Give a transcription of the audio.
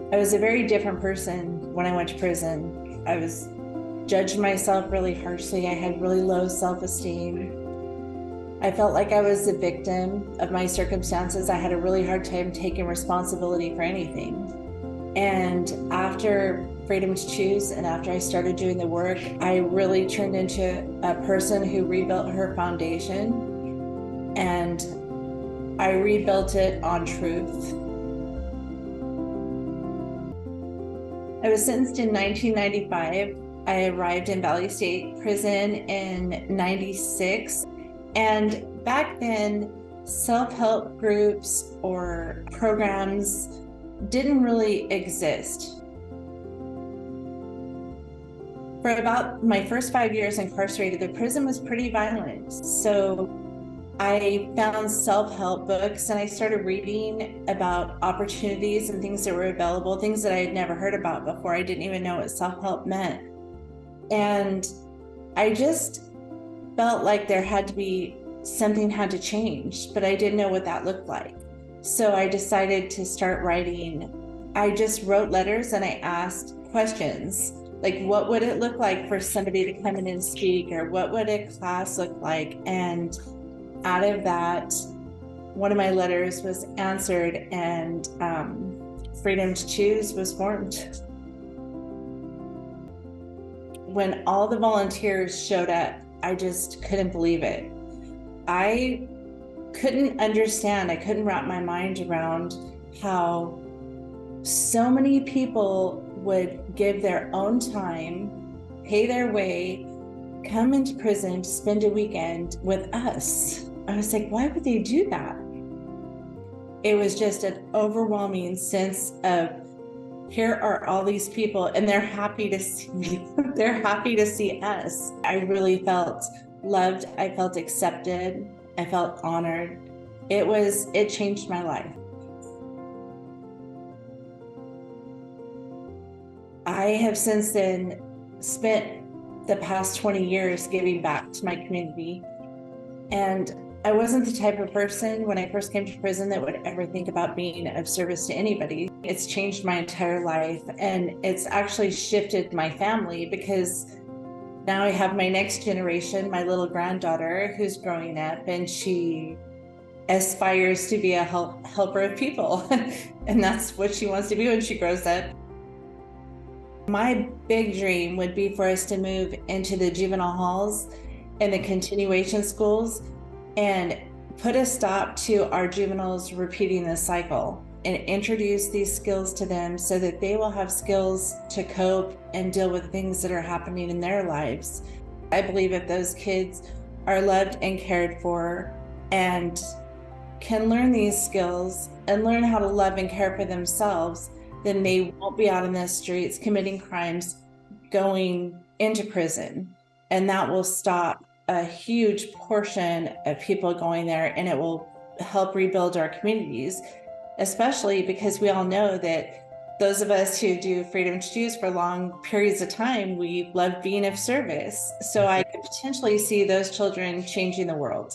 I was a very different person when I went to prison. I was judging myself really harshly. I had really low self-esteem. I felt like I was a victim of my circumstances. I had a really hard time taking responsibility for anything. And after Freedom to Choose and after I started doing the work, I really turned into a person who rebuilt her foundation, and I rebuilt it on truth. I was sentenced in 1995. I arrived in Valley State Prison in 96. And back then, self-help groups or programs didn't really exist. For about my first 5 years incarcerated, the prison was pretty violent. So I found self-help books and I started reading about opportunities and things that were available, things that I had never heard about before. I didn't even know what self-help meant. And I just felt like there had to be something had to change, but I didn't know what that looked like. So I decided to start writing. I just wrote letters and I asked questions like, what would it look like for somebody to come in and speak, or what would a class look like? And out of that, one of my letters was answered, and Freedom to Choose was formed. When all the volunteers showed up, I just couldn't believe it. I couldn't understand, I couldn't wrap my mind around how so many people would give their own time, pay their way, come into prison to spend a weekend with us. I was like, why would they do that? It was just an overwhelming sense of, here are all these people and they're happy to see me. They're happy to see us. I really felt loved. I felt accepted. I felt honored. It changed my life. I have since then spent the past 20 years giving back to my community. And I wasn't the type of person when I first came to prison that would ever think about being of service to anybody. It's changed my entire life, and it's actually shifted my family, because now I have my next generation, my little granddaughter who's growing up, and she aspires to be a helper of people. And that's what she wants to be when she grows up. My big dream would be for us to move into the juvenile halls and the continuation schools and put a stop to our juveniles repeating this cycle, and introduce these skills to them so that they will have skills to cope and deal with things that are happening in their lives. I believe if those kids are loved and cared for and can learn these skills and learn how to love and care for themselves, then they won't be out in the streets committing crimes, going into prison. And that will stop a huge portion of people going there, and it will help rebuild our communities, especially because we all know that those of us who do Freedom to Choose for long periods of time, we love being of service. So I could potentially see those children changing the world.